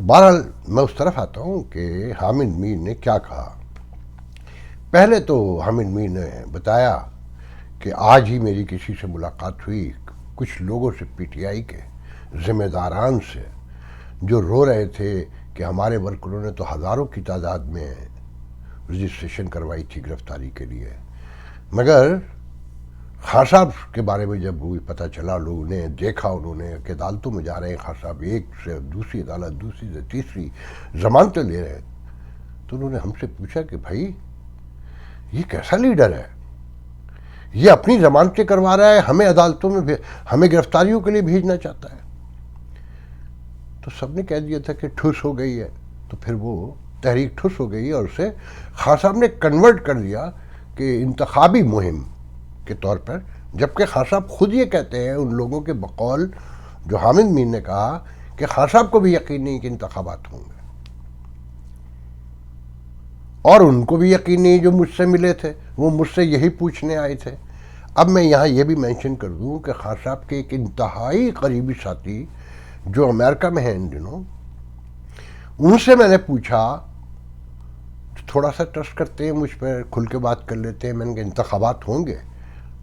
بہرحال میں اس طرف آتا ہوں کہ حامد میر نے کیا کہا. پہلے تو حامد میر نے بتایا کہ آج ہی میری کسی سے ملاقات ہوئی کچھ لوگوں سے پی ٹی آئی کے ذمہ داران سے جو رو رہے تھے کہ ہمارے ورکروں نے تو ہزاروں کی تعداد میں رجسٹریشن کروائی تھی گرفتاری کے لیے، مگر خان صاحب کے بارے میں جب وہ پتہ چلا، لوگوں نے دیکھا، انہوں نے کہ عدالتوں میں جا رہے ہیں خان صاحب، ایک سے دوسری عدالت، دوسری سے تیسری ضمانتیں لے رہے ہیں، تو انہوں نے ہم سے پوچھا کہ بھائی یہ کیسا لیڈر ہے، یہ اپنی ضمانتیں کروا رہا ہے، ہمیں عدالتوں میں ہمیں گرفتاریوں کے لیے بھیجنا چاہتا ہے. تو سب نے کہہ دیا تھا کہ ٹھوس ہو گئی ہے. تو پھر وہ تحریک ٹھوس ہو گئی اور اسے خان صاحب نے کنورٹ کر دیا کہ انتخابی مہم کے طور پر، جبکہ خان صاحب خود یہ کہتے ہیں ان لوگوں کے بقول جو حامد میر نے کہا کہ خان صاحب کو بھی یقین نہیں کہ انتخابات ہوں گے، اور ان کو بھی یقین نہیں جو مجھ سے ملے تھے، وہ مجھ سے یہی پوچھنے آئے تھے. اب میں یہاں یہ بھی مینشن کر دوں کہ خان صاحب کے ایک انتہائی قریبی ساتھی جو امریکہ میں ہیں ان دنوں، ان سے میں نے پوچھا، تھوڑا سا ٹرسٹ کرتے ہیں مجھ پہ، کھل کے بات کر لیتے ہیں، میں نے کہا انتخابات ہوں گے؟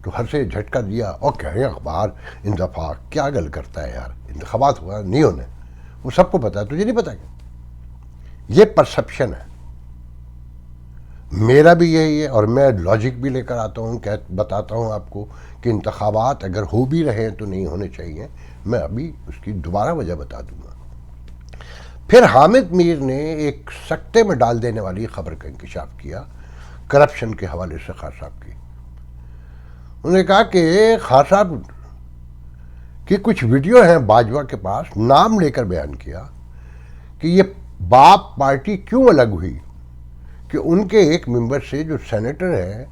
تو ہر سے جھٹکا دیا اور کہہ رہے ہیں اخبار ان دفعہ کیا گل کرتا ہے یار، انتخابات ہوا نہیں ہونے، وہ سب کو پتا ہے، تجھے نہیں پتا کیا؟ یہ پرسپشن ہے، میرا بھی یہی ہے، اور میں لاجک بھی لے کر آتا ہوں، بتاتا ہوں آپ کو کہ انتخابات اگر ہو بھی رہے ہیں تو نہیں ہونے چاہیے. میں ابھی اس کی دوبارہ وجہ بتا دوں گا. پھر حامد میر نے ایک سکتے میں ڈال دینے والی خبر کا انکشاف کیا کرپشن کے حوالے سے خان صاحب کی. انہوں نے کہا کہ خان صاحب کی کچھ ویڈیو ہیں باجوہ کے پاس، نام لے کر بیان کیا کہ یہ باپ پارٹی کیوں الگ ہوئی، کہ ان کے ایک ممبر سے جو سینیٹر ہے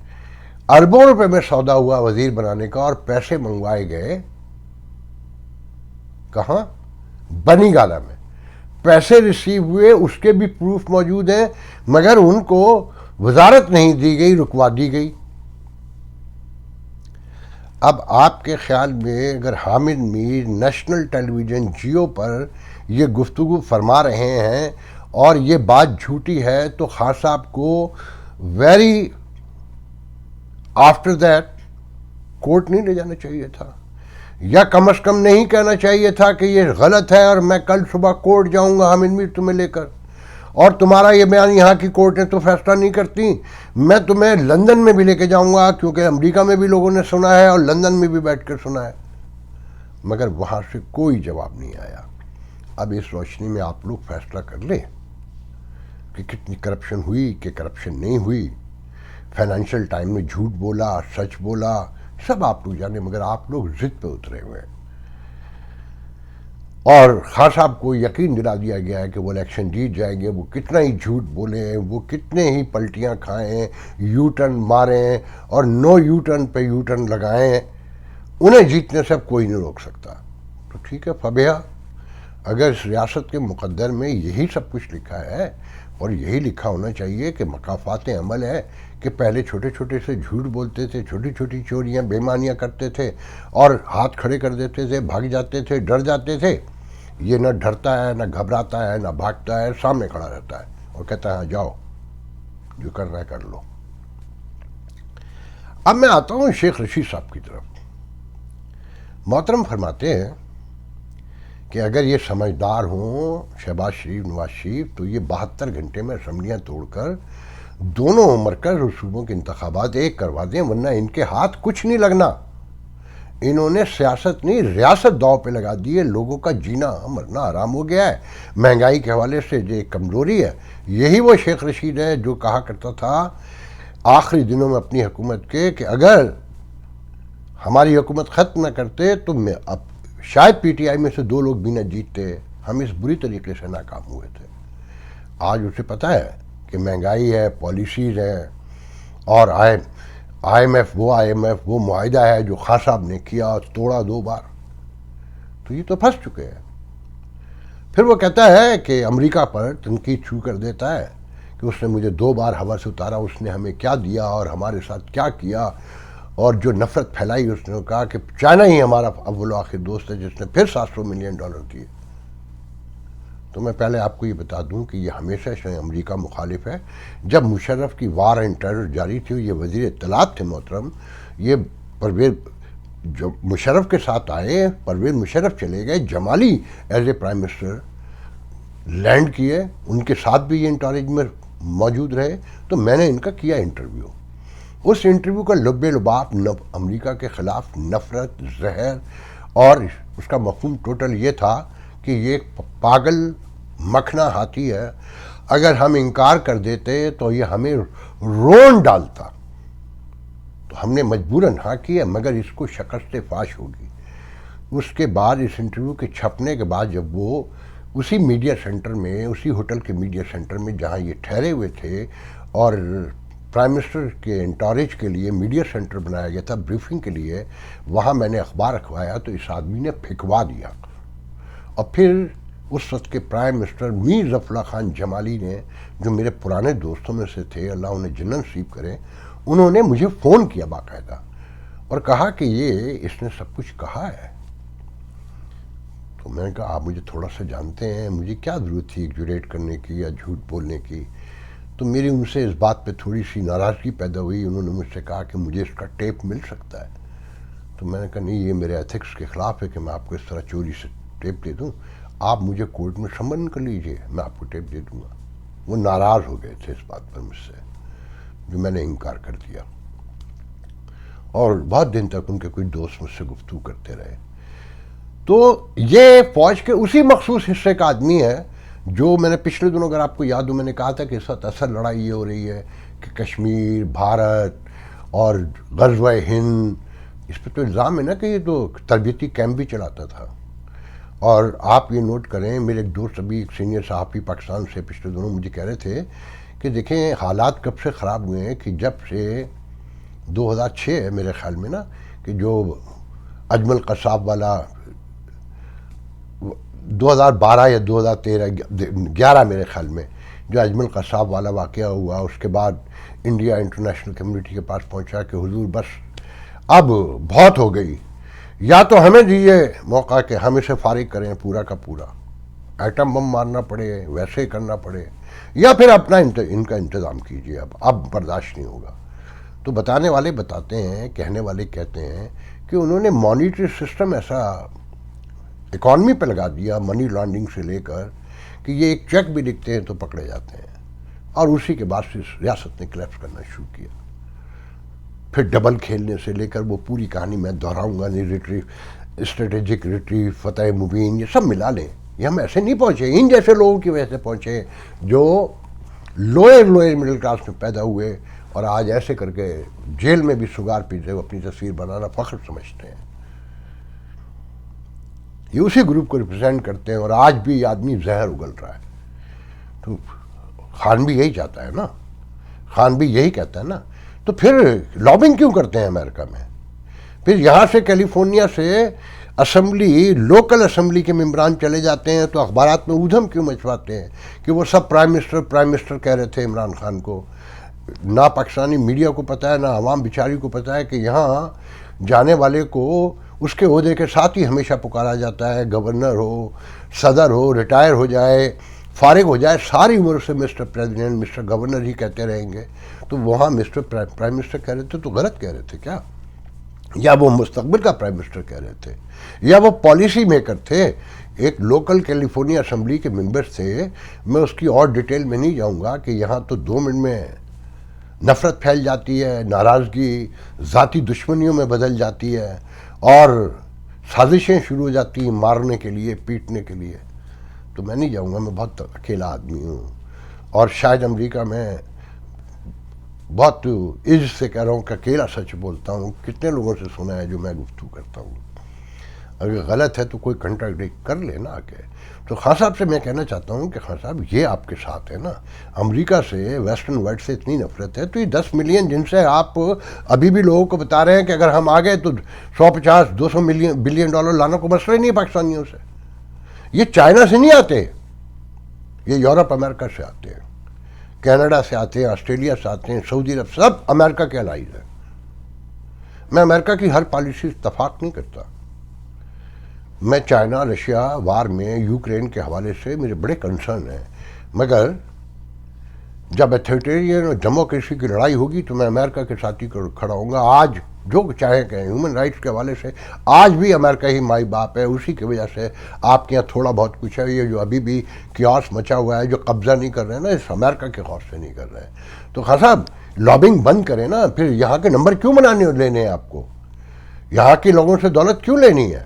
اربوں روپے میں سودا ہوا وزیر بنانے کا، اور پیسے منگوائے گئے کہاں؟ بنی گالا میں پیسے ریسیو ہوئے، اس کے بھی پروف موجود ہیں، مگر ان کو وزارت نہیں دی گئی، رکوا دی گئی. اب آپ کے خیال میں اگر حامد میر نیشنل ٹیلی ویژن جیو پر یہ گفتگو فرما رہے ہیں اور یہ بات جھوٹی ہے، تو خان صاحب کو ویری آفٹر دیٹ کورٹ نہیں لے جانا چاہیے تھا، یا کم از کم نہیں کہنا چاہیے تھا کہ یہ غلط ہے اور میں کل صبح کورٹ جاؤں گا حامد میر تمہیں لے کر، اور تمہارا یہ بیان یہاں کی کورٹیں تو فیصلہ نہیں کرتی، میں تمہیں لندن میں بھی لے کے جاؤں گا، کیونکہ امریکہ میں بھی لوگوں نے سنا ہے اور لندن میں بھی بیٹھ کر سنا ہے. مگر وہاں سے کوئی جواب نہیں آیا. اب اس روشنی میں آپ لوگ فیصلہ کر لیں کہ کتنی کرپشن ہوئی کہ کرپشن نہیں ہوئی. فائنینشیل ٹائم میں جھوٹ بولا، سچ بولا، سب آپ لوگ جانے، مگر آپ لوگ ضد پہ اترے ہوئے ہیں. اور خان صاحب کو یقین دلا دیا گیا ہے کہ وہ الیکشن جیت جائیں گے، وہ کتنا ہی جھوٹ بولیں، وہ کتنے ہی پلٹیاں کھائیں، یو ٹرن ماریں اور نو یو ٹرن پہ یو ٹرن لگائیں، انہیں جیتنے سے اب کوئی نہیں روک سکتا. تو ٹھیک ہے فبیہ، اگر اس ریاست کے مقدر میں یہی سب کچھ لکھا ہے، اور یہی لکھا ہونا چاہیے کہ مقافات عمل ہے کہ پہلے چھوٹے چھوٹے سے جھوٹ بولتے تھے، چھوٹی چھوٹی چوریاں بےمانیاں کرتے تھے اور ہاتھ کھڑے کر دیتے تھے، بھاگ جاتے تھے، ڈر جاتے تھے. یہ نہ ڈرتا ہے، نہ گھبراتا ہے، نہ بھاگتا ہے، سامنے کھڑا رہتا ہے اور کہتا ہے ہاں جاؤ جو کر رہا ہے کر لو. اب میں آتا ہوں شیخ رشید صاحب کی طرف. محترم فرماتے ہیں کہ اگر یہ سمجھدار ہوں شہباز شریف، نواز شریف، تو یہ 72 گھنٹے میں اسمبلیاں توڑ کر دونوں مرکز اور صوبوں کے انتخابات ایک کروا دیں، ورنہ ان کے ہاتھ کچھ نہیں لگنا. انہوں نے سیاست نہیں ریاست داؤ پہ لگا دی ہے. لوگوں کا جینا مرنا آرام ہو گیا ہے. مہنگائی کے حوالے سے جو ایک کمزوری ہے، یہی وہ شیخ رشید ہے جو کہا کرتا تھا آخری دنوں میں اپنی حکومت کے کہ اگر ہماری حکومت ختم نہ کرتے تو میں اب شاید پی ٹی آئی میں سے 2 لوگ بھی نہ جیتتے، ہم اس بری طریقے سے ناکام ہوئے تھے. آج اسے پتہ ہے کہ مہنگائی ہے، پالیسیز ہیں، اور آئی ایم ایف وہ معاہدہ ہے جو خان صاحب نے کیا، توڑا 2 بار، تو یہ تو پھنس چکے ہیں. پھر وہ کہتا ہے کہ امریکہ پر تنقید چھو کر دیتا ہے کہ اس نے مجھے 2 بار ہوا سے اتارا، اس نے ہمیں کیا دیا اور ہمارے ساتھ کیا کیا، اور جو نفرت پھیلائی اس نے کہا کہ چائنا ہی ہمارا اول و آخر دوست ہے جس نے پھر $700 ملین دیے. تو میں پہلے آپ کو یہ بتا دوں کہ یہ ہمیشہ سے امریکہ مخالف ہے. جب مشرف کی وار اینڈ ٹیرر جاری تھی، یہ وزیر اطلاعات تھے محترم، یہ پرویز جو مشرف کے ساتھ آئے، پرویز مشرف چلے گئے، Jamali as a prime minister land کیے، ان کے ساتھ بھی یہ انٹارج میں موجود رہے. تو میں نے ان کا کیا انٹرویو. اس انٹرویو کا لب لباب امریکہ کے خلاف نفرت، زہر، اور اس کا مفہوم ٹوٹل یہ تھا کہ یہ ایک پاگل مکھنا ہاتھی ہے، اگر ہم انکار کر دیتے تو یہ ہمیں رون ڈالتا. تو ہم نے مجبوراً ہاں کیا، مگر اس کو شکست فاش ہوگی. اس کے بعد اس انٹرویو کے چھپنے کے بعد جب وہ اسی میڈیا سینٹر میں، اسی ہوٹل کے میڈیا سینٹر میں جہاں یہ ٹھہرے ہوئے تھے اور پرائم منسٹر کے انٹوریج کے لیے میڈیا سینٹر بنایا گیا تھا بریفنگ کے لیے، وہاں میں نے اخبار رکھوایا تو اس آدمی نے پھینکوا دیا. اور پھر اس وقت کے پرائم منسٹر میر ظفر اللہ خان جمالی نے، جو میرے پرانے دوستوں میں سے تھے، اللہ انہیں جنت نصیب کرے، انہوں نے مجھے فون کیا باقاعدہ اور کہا کہ یہ اس نے سب کچھ کہا ہے. تو میں نے کہا آپ مجھے تھوڑا سا جانتے ہیں، مجھے کیا ضرورت تھی ایگزوریٹ کرنے کی یا جھوٹ بولنے کی. تو میری ان سے اس بات پہ تھوڑی سی ناراضگی پیدا ہوئی. انہوں نے مجھ سے کہا کہ مجھے اس کا ٹیپ مل سکتا ہے. تو میں نے کہا نہیں، یہ میرے ایتھکس کے خلاف ہے کہ میں آپ کو اس طرح چوری سے ٹیپ دے دوں. آپ مجھے کورٹ میں سمن کر لیجئے، میں آپ کو ٹیپ دے دوں گا. وہ ناراض ہو گئے تھے اس بات پر مجھ سے، جو میں نے انکار کر دیا. اور بہت دن تک ان کے کوئی دوست مجھ سے گفتگو کرتے رہے. تو یہ فوج کے اسی مخصوص حصے کا آدمی ہے جو میں نے پچھلے دنوں، اگر آپ کو یاد ہو، میں نے کہا تھا کہ اس وقت اصل لڑائی یہ ہو رہی ہے کہ کشمیر، بھارت اور غزوہ ہند، اس پہ تو الزام ہے نا کہ یہ تو تربیتی کیمپ بھی چلاتا تھا. اور آپ یہ نوٹ کریں، میرے ایک دوست ابھی ایک سینئر صحافی پاکستان سے پچھلے دنوں مجھے کہہ رہے تھے کہ دیکھیں حالات کب سے خراب ہوئے ہیں کہ جب سے 2006 ہے میرے خیال میں نا، کہ جو اجمل قصاب والا 2012 یا 2011 میرے خیال میں جو اجمل قصاب والا واقعہ ہوا، اس کے بعد انڈیا انٹرنیشنل کمیونٹی کے پاس پہنچا کہ حضور بس اب بہت ہو گئی، یا تو ہمیں دیجیے موقع کہ ہم اسے فارغ کریں پورا کا پورا، ایٹم بم مارنا پڑے، ویسے کرنا پڑے، یا پھر اپنا ان کا انتظام کیجیے، اب برداشت نہیں ہوگا. تو بتانے والے بتاتے ہیں، کہنے والے کہتے ہیں کہ انہوں نے مانیٹری سسٹم ایسا اکانومی پہ لگا دیا، منی لانڈرنگ سے لے کر، کہ یہ ایک چیک بھی لکھتے ہیں تو پکڑے جاتے ہیں. اور اسی کے بعد سے ریاست نے کلیپس کرنا شروع کیا. پھر ڈبل کھیلنے سے لے کر وہ پوری کہانی میں دہراؤں گا نہیں، ریٹریو، اسٹریٹجک ریٹریو، فتح مبین، یہ سب ملا لیں. یہ ہم ایسے نہیں پہنچے، ان جیسے لوگوں کی وجہ سے پہنچے جو لوئر مڈل کلاس میں پیدا ہوئے اور آج ایسے کر کے جیل میں بھی سگار پیتے ہوئے اپنی تصویر بنانا فخر سمجھتے ہیں. یہ اسی گروپ کو ریپرزینٹ کرتے ہیں. اور آج بھی یہ آدمی زہر اگل رہا ہے. تو خان بھی یہی چاہتا ہے نا، خان بھی یہی کہتا ہے نا. تو پھر لابنگ کیوں کرتے ہیں امریکہ میں؟ پھر یہاں سے کیلیفورنیا سے اسمبلی، لوکل اسمبلی کے ممبران چلے جاتے ہیں تو اخبارات میں ادھم کیوں مچواتے ہیں کہ وہ سب پرائم منسٹر کہہ رہے تھے عمران خان کو. نہ پاکستانی میڈیا کو پتہ ہے، نہ عوام بیچاری کو پتہ ہے کہ یہاں جانے والے کو اس کے عہدے کے ساتھ ہی ہمیشہ پکارا جاتا ہے، گورنر ہو، صدر ہو، ریٹائر ہو جائے، فارغ ہو جائے، ساری عمر سے مسٹر پریزیڈنٹ، مسٹر گورنر ہی کہتے رہیں گے. تو وہاں مسٹر پرائم منسٹر کہہ رہے تھے تو غلط کہہ رہے تھے کیا؟ یا وہ مستقبل کا پرائم منسٹر کہہ رہے تھے، یا وہ پالیسی میکر تھے؟ ایک لوکل کیلیفورنیا اسمبلی کے ممبرز تھے. میں اس کی اور ڈیٹیل میں نہیں جاؤں گا کہ یہاں تو 2 منٹ میں نفرت پھیل جاتی ہے، ناراضگی ذاتی دشمنیوں میں بدل جاتی ہے اور سازشیں شروع ہو جاتی ہیں مارنے کے لیے، پیٹنے کے لیے. تو میں نہیں جاؤں گا، میں بہت اکیلا آدمی ہوں. اور شاید امریکہ میں بہت عز سے کہہ رہا ہوں کہ اکیلا سچ بولتا ہوں. کتنے لوگوں سے سنا ہے جو میں گفتگو کرتا ہوں. اگر غلط ہے تو کوئی کنٹراڈکٹ کر لے نا آ کے. تو خان صاحب سے میں کہنا چاہتا ہوں کہ خان صاحب یہ آپ کے ساتھ ہے نا، امریکہ سے، ویسٹرن ورلڈ سے اتنی نفرت ہے، تو یہ 10 ملین جن سے آپ ابھی بھی لوگوں کو بتا رہے ہیں کہ اگر ہم آ گئے تو 150-200 بلین ڈالر لانا کو مسئلہ ہی نہیں ہے پاکستانیوں سے. یہ چائنا سے نہیں آتے، یہ یورپ امریکہ سے آتے ہیں، کینیڈا سے آتے ہیں، آسٹریلیا سے آتے ہیں، سعودی عرب، سب امریکہ کے الائز ہیں. میں امریکہ کی ہر پالیسی اتفاق نہیں کرتا. میں چائنا رشیا وار میں یوکرین کے حوالے سے میرے بڑے کنسرن ہیں، مگر جب ایتھوریٹرین اور ڈیموکریسی کی لڑائی ہوگی تو میں امریکہ کے ساتھی کھڑا ہوں گا. آج جو چاہے کہیں ہیومن رائٹس کے حوالے سے آج بھی امریکہ ہی مائی باپ ہے. اسی کی وجہ سے آپ کے یہاں تھوڑا بہت کچھ ہے. یہ جو ابھی بھی کیاس مچا ہوا ہے، جو قبضہ نہیں کر رہے ہیں نا، اس امریکہ کے خوف سے نہیں کر رہے ہیں. تو خان صاحب لابنگ بند کریں نا. پھر یہاں کے نمبر کیوں لینے ہیں آپ کو؟ یہاں کے لوگوں سے دولت کیوں لینی ہے؟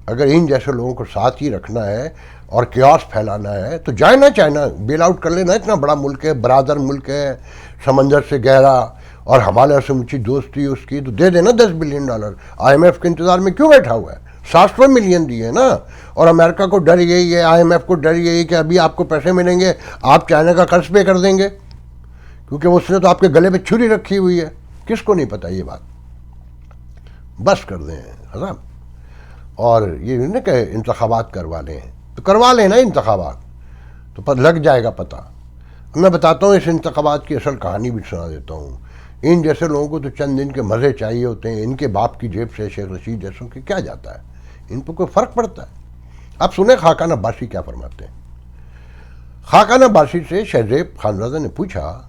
اگر ان جیسے لوگوں کو ساتھ ہی رکھنا ہے اور کیاس پھیلانا ہے تو جائے نا چائنا، بیل آؤٹ کر لینا. اتنا بڑا ملک ہے، برادر ملک ہے، سمندر سے گہرا، اور ہمارے سے مجھے دوستی اس کی، تو دے دینا $10 بلین. آئی ایم ایف کے انتظار میں کیوں بیٹھا ہوا ہے؟ 700 ملین دیے نا. اور امریکہ کو ڈر یہی ہے، آئی ایم ایف کو ڈر یہی کہ ابھی آپ کو پیسے ملیں گے، آپ چائنا کا قرض پے کر دیں گے، کیونکہ اس نے تو آپ کے گلے پہ چھری رکھی ہوئی ہے. کس کو نہیں پتا یہ بات؟ بس کر دیں حضرت. اور یہ نہیں کہ انتخابات کروا لیں، تو کروا لیں نا انتخابات، تو لگ جائے گا پتہ. میں بتاتا ہوں اس انتخابات کی اصل کہانی بھی سنا دیتا ہوں. ان جیسے لوگوں کو تو چند دن کے مزے چاہیے ہوتے ہیں. ان کے باپ کی جیب سے شیخ رشید جیسوں کی کیا جاتا ہے؟ ان پر کوئی فرق پڑتا ہے؟ اب سنیں خاقان عباسی کیا فرماتے ہیں. خاقان عباسی سے شہزیب خانزادہ نے پوچھا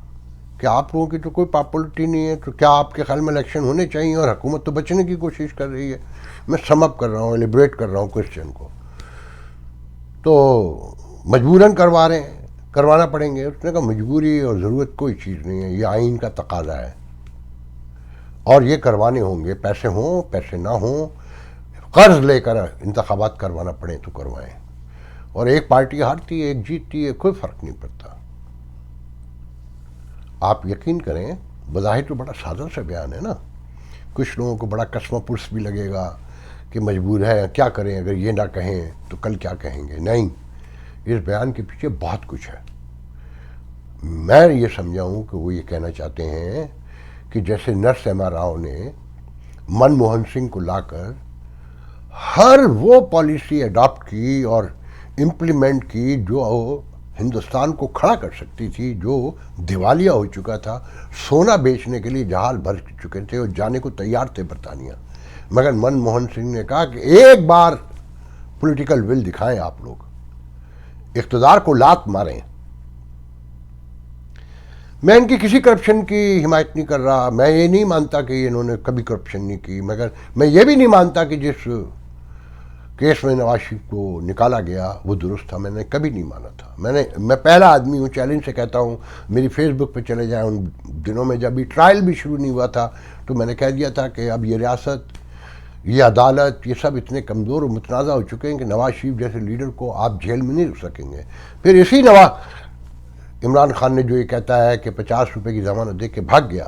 کہ آپ لوگوں کی تو کوئی پاپولرٹی نہیں ہے، تو کیا آپ کے خیال میں الیکشن ہونے چاہیے؟ اور حکومت تو بچنے کی کوشش کر رہی ہے. میں سم اپ کر رہا ہوں، ایلیبریٹ کر رہا ہوں کوشچن کو. تو مجبوراً کروا رہے ہیں، کروانا پڑیں گے. اس نے کہا مجبوری اور ضرورت کوئی چیز نہیں ہے، یہ آئین کا تقاضا ہے، اور یہ کروانے ہوں گے، پیسے ہوں پیسے نہ ہوں، قرض لے کر انتخابات کروانا پڑیں تو کروائیں. اور ایک پارٹی ہارتی ہے ایک جیتتی ہے، کوئی فرق نہیں پڑتا. آپ یقین کریں، بظاہر تو بڑا سادہ سا بیان ہے نا. کچھ لوگوں کو بڑا کسمہ پرس بھی لگے گا کہ مجبور ہے، کیا کریں اگر یہ نہ کہیں تو کل کیا کہیں گے. نہیں، اس بیان کے پیچھے بہت کچھ ہے. میں یہ سمجھا ہوں کہ وہ یہ کہنا چاہتے ہیں کہ جیسے نرسمہا راؤ نے منموہن سنگھ کو لا کر ہر وہ پالیسی اڈاپٹ کی اور امپلیمنٹ کی جو ہندوستان کو کھڑا کر سکتی تھی، جو دیوالیہ ہو چکا تھا، سونا بیچنے کے لیے جہاز بھر چکے تھے اور جانے کو تیار تھے برطانیہ. مگر منموہن سنگھ نے کہا کہ ایک بار پولیٹیکل ول دکھائیں، آپ لوگ اقتدار کو لات ماریں. میں ان کی کسی کرپشن کی حمایت نہیں کر رہا. میں یہ نہیں مانتا کہ انہوں نے کبھی کرپشن نہیں کی، مگر میں یہ بھی نہیں مانتا کہ جس کیس میں نواز شریف کو نکالا گیا وہ درست تھا. میں نے کبھی نہیں مانا تھا. میں پہلا آدمی ہوں، چیلنج سے کہتا ہوں، میری فیس بک پہ چلے جائیں. ان دنوں میں جب ٹرائل بھی شروع نہیں ہوا تھا تو میں نے کہہ دیا تھا کہ اب یہ ریاست، یہ عدالت، یہ سب اتنے کمزور و متنازع ہو چکے ہیں کہ نواز شریف جیسے لیڈر کو آپ جیل میں نہیں رکھ سکیں گے. پھر اسی عمران خان نے جو یہ کہتا ہے کہ 50 روپے کی ضمانت دے کے بھاگ گیا،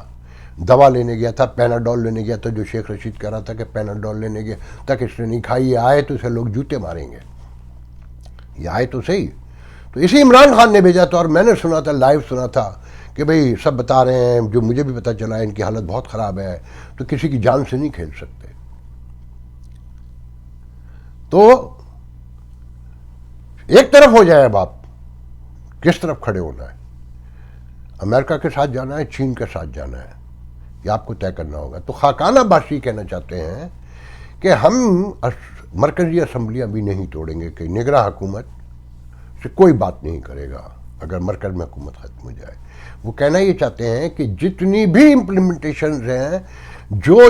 دوا لینے گیا تھا، پیناڈول لینے گیا تھا، جو شیخ رشید کہہ رہا تھا کہ پیناڈول لینے گیا تک اس نے نہیں کھائی، یہ آئے تو اسے لوگ جوتے ماریں گے. یہ آئے تو صحیح، تو اسی عمران خان نے بھیجا تھا. اور میں نے سنا تھا، لائیو سنا تھا کہ بھئی سب بتا رہے ہیں، جو مجھے بھی پتہ چلا ہے، ان کی حالت بہت خراب ہے، تو کسی کی جان سے نہیں کھیل سکتے. تو ایک طرف ہو جائے. اب آپ کس طرف کھڑے ہونا ہے؟ امریکہ کے ساتھ جانا ہے، چین کے ساتھ جانا ہے، یہ آپ کو طے کرنا ہوگا. تو خاقان عباسی کہنا چاہتے ہیں کہ ہم مرکزی اسمبلیاں بھی نہیں توڑیں گے، کہ نگراں حکومت سے کوئی بات نہیں کرے گا اگر مرکز میں حکومت ختم ہو جائے. وہ کہنا یہ چاہتے ہیں کہ جتنی بھی امپلیمنٹیشنز ہیں جو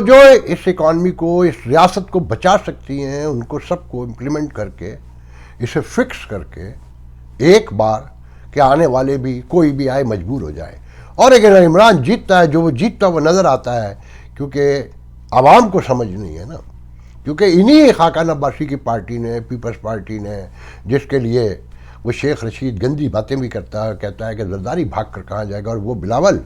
اس اکانومی کو، اس ریاست کو بچا سکتی ہیں، ان کو سب کو امپلیمنٹ کر کے، اسے فکس کر کے ایک بار کہ آنے والے بھی کوئی بھی آئے مجبور ہو جائے. اور اگر عمران جیتتا ہے، جو وہ جیتتا وہ نظر آتا ہے، کیونکہ عوام کو سمجھ نہیں ہے نا. کیونکہ انہی خاقان عباسی کی پارٹی نے، پیپلز پارٹی نے، جس کے لیے وہ شیخ رشید گندی باتیں بھی کرتا ہے، کہتا ہے کہ زرداری بھاگ کر کہاں جائے گا. اور وہ بلاول،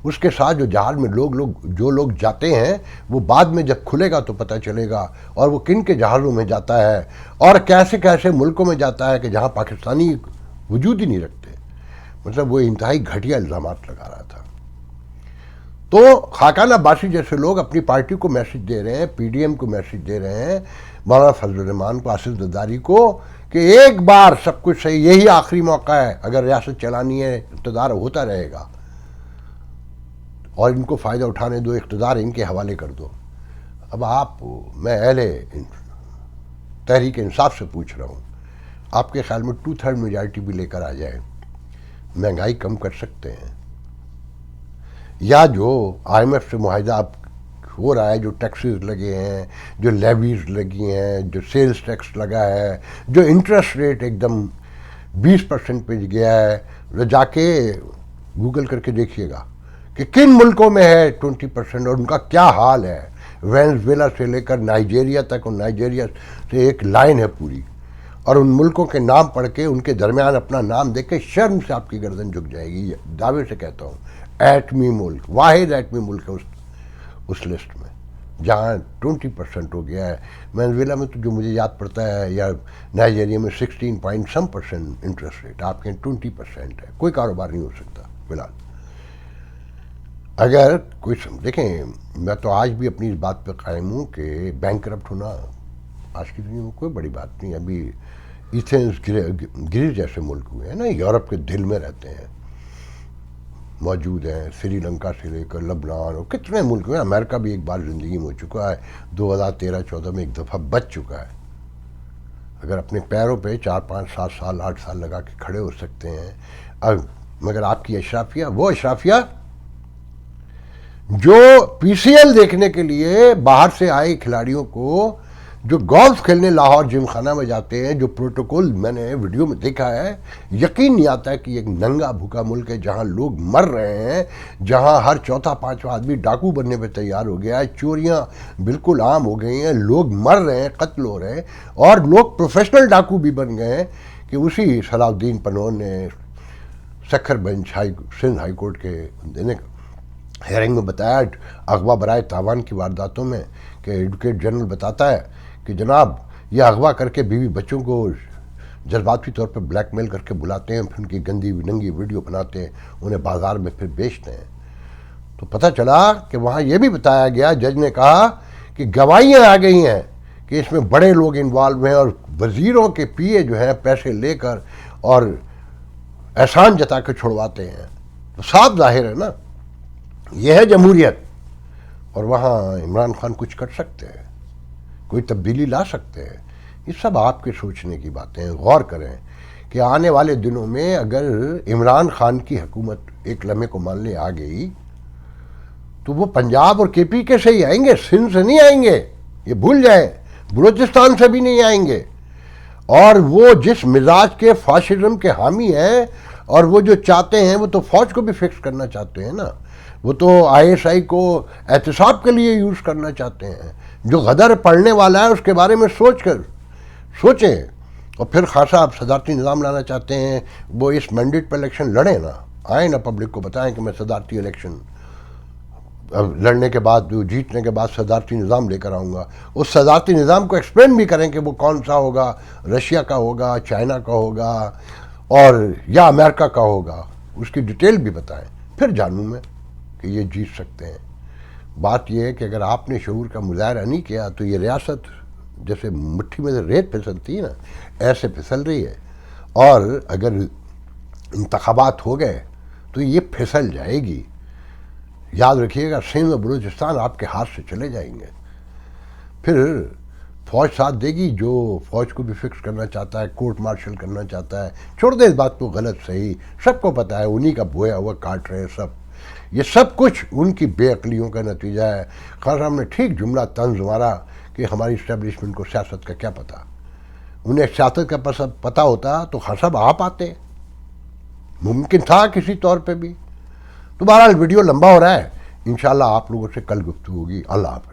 اس کے ساتھ جو جہاز میں جو لوگ جاتے ہیں، وہ بعد میں جب کھلے گا تو پتہ چلے گا. اور وہ کن کے جہازوں میں جاتا ہے اور کیسے کیسے ملکوں میں جاتا ہے کہ جہاں پاکستانی وجود ہی نہیں رکھتے. مطلب وہ انتہائی گھٹیا الزامات لگا رہا تھا. تو خاقان عباسی جیسے لوگ اپنی پارٹی کو میسج دے رہے ہیں، پی ڈی ایم کو میسج دے رہے ہیں، مولانا فضل الرحمان کو، آصف زرداری کو، کہ ایک بار سب کچھ صحیح، یہی آخری موقع ہے. اگر ریاست چلانی ہے، اقتدار ہوتا رہے گا، اور ان کو فائدہ اٹھانے دو، اقتدار ان کے حوالے کر دو. اب آپ، میں اہل تحریک انصاف سے پوچھ رہا ہوں، آپ کے خیال میں 2/3 میجارٹی بھی لے کر آ جائے، مہنگائی کم کر سکتے ہیں؟ یا جو آئی ایم ایف سے معاہدہ اب ہو رہا ہے، جو ٹیکسز لگے ہیں، جو لیویز لگی ہیں، جو سیلز ٹیکس لگا ہے، جو انٹرسٹ ریٹ ایک دم 20% پہ گیا ہے، وہ جا کے گوگل کر کے دیکھیے گا کہ کن ملکوں میں ہے 20%، اور ان کا کیا حال ہے۔ وینزویلا سے لے کر نائجیریا تک، اور نائجیریا سے ایک لائن ہے پوری، اور ان ملکوں کے نام پڑھ کے ان کے درمیان اپنا نام دیکھ کے شرم سے آپ کی گردن جھک جائے گی، دعوے سے کہتا ہوں۔ ایٹمی ملک، واحد ایٹمی ملک ہے اس لسٹ میں، جہاں 20% ہو گیا ہے۔ وینزویلا میں تو جو مجھے یاد پڑتا ہے، یا نائجیریا میں 16% انٹرسٹ ریٹ، آپ کے 20% ہے، کوئی کاروبار نہیں ہو سکتا فی الحال۔ اگر کوئی دیکھیں، میں تو آج بھی اپنی اس بات پہ قائم ہوں کہ بینک کرپٹ ہونا آج کی دنیا میں کوئی بڑی بات نہیں۔ ابھی ایتھنز، گریس جیسے ملک ہوئے ہیں نا، یورپ کے دل میں رہتے ہیں، موجود ہیں، سری لنکا سے لے کر لبنان، اور کتنے ملک میں، امریکہ بھی ایک بار زندگی میں ہو چکا ہے، 2013-14 میں ایک دفعہ بچ چکا ہے۔ اگر اپنے پیروں پہ 4 5 7 سال 8 سال لگا کے کھڑے ہو سکتے ہیں، مگر آپ کی اشرافیہ، وہ اشرافیہ جو پی سی ایل دیکھنے کے لیے باہر سے آئے کھلاڑیوں کو، جو گولف کھیلنے لاہور جم خانہ میں جاتے ہیں، جو پروٹوکول میں نے ویڈیو میں دیکھا ہے، یقین نہیں آتا ہے کہ ایک ننگا بھوکا ملک ہے جہاں لوگ مر رہے ہیں، جہاں ہر چوتھا پانچواں آدمی ڈاکو بننے پہ تیار ہو گیا ہے، چوریاں بالکل عام ہو گئی ہیں، لوگ مر رہے ہیں، قتل ہو رہے ہیں، اور لوگ پروفیشنل ڈاکو بھی بن گئے ہیں کہ اسی صلاح الدین پنون نے Sukkur bench Sindh high court کے ہیئرنگ میں بتایا، اغوا برائے تاوان کی وارداتوں میں، کہ ایڈوکیٹ جنرل بتاتا ہے کہ جناب یہ اغوا کر کے بیوی بچوں کو جذباتی طور پہ بلیک میل کر کے بلاتے ہیں، پھر ان کی گندی ننگی ویڈیو بناتے ہیں، انہیں بازار میں پھر بیچتے ہیں۔ تو پتہ چلا کہ وہاں یہ بھی بتایا گیا، جج نے کہا کہ گواہیاں آ گئی ہیں کہ اس میں بڑے لوگ انوالو ہیں، اور وزیروں کے پی اے جو ہیں پیسے لے کر اور احسان جتا کے چھڑواتے ہیں۔ تو صاف ظاہر ہے نا، یہ ہے جمہوریت، اور وہاں عمران خان کچھ کر سکتے ہیں، کوئی تبدیلی لا سکتے ہیں۔ یہ سب آپ کے سوچنے کی باتیں ہیں۔ غور کریں کہ آنے والے دنوں میں اگر عمران خان کی حکومت ایک لمحے کو ماننے آ گئی تو وہ پنجاب اور کے پی کے سے ہی آئیں گے، سندھ سے نہیں آئیں گے، یہ بھول جائیں، بلوچستان سے بھی نہیں آئیں گے۔ اور وہ جس مزاج کے فاشزم کے حامی ہیں، اور وہ جو چاہتے ہیں، وہ تو فوج کو بھی فکس کرنا چاہتے ہیں نا، وہ تو آئی ایس آئی کو احتساب کے لیے یوز کرنا چاہتے ہیں۔ جو غدر پڑھنے والا ہے اس کے بارے میں سوچیں، اور پھر خان صاحب صدارتی نظام لانا چاہتے ہیں، وہ اس مینڈیٹ پہ الیکشن لڑیں نا، آئیں نا پبلک کو بتائیں کہ میں صدارتی الیکشن لڑنے کے بعد، جیتنے کے بعد صدارتی نظام لے کر آؤں گا۔ اس صدارتی نظام کو ایکسپلین بھی کریں کہ وہ کون سا ہوگا، رشیا کا ہوگا، چائنا کا ہوگا، اور یا امریکہ کا ہوگا، اس کی ڈیٹیل بھی بتائیں، پھر جانوں میں کہ یہ جیت سکتے ہیں۔ بات یہ ہے کہ اگر آپ نے شعور کا مظاہرہ نہیں کیا تو یہ ریاست جیسے مٹھی میں سے ریت پھسلتی ہے نا، ایسے پھسل رہی ہے، اور اگر انتخابات ہو گئے تو یہ پھسل جائے گی۔ یاد رکھیے گا، سندھ اور بلوچستان آپ کے ہاتھ سے چلے جائیں گے، پھر فوج ساتھ دے گی، جو فوج کو بھی فکس کرنا چاہتا ہے، کورٹ مارشل کرنا چاہتا ہے، چھوڑ دیں اس بات کو، غلط صحیح سب کو پتہ ہے، انہی کا بویا ہوا کاٹ رہے ہیں سب، یہ سب کچھ ان کی بے عقلیوں کا نتیجہ ہے۔ خان صاحب نے ٹھیک جملہ طنز مارا کہ ہماری اسٹیبلشمنٹ کو سیاست کا کیا پتہ، انہیں سیاست کا پتہ ہوتا تو خان صاحب آپ آتے، ممکن تھا کسی طور پہ بھی۔ تو بہرحال ویڈیو لمبا ہو رہا ہے، انشاءاللہ آپ لوگوں سے کل گفتگو ہوگی۔ اللہ حافظ۔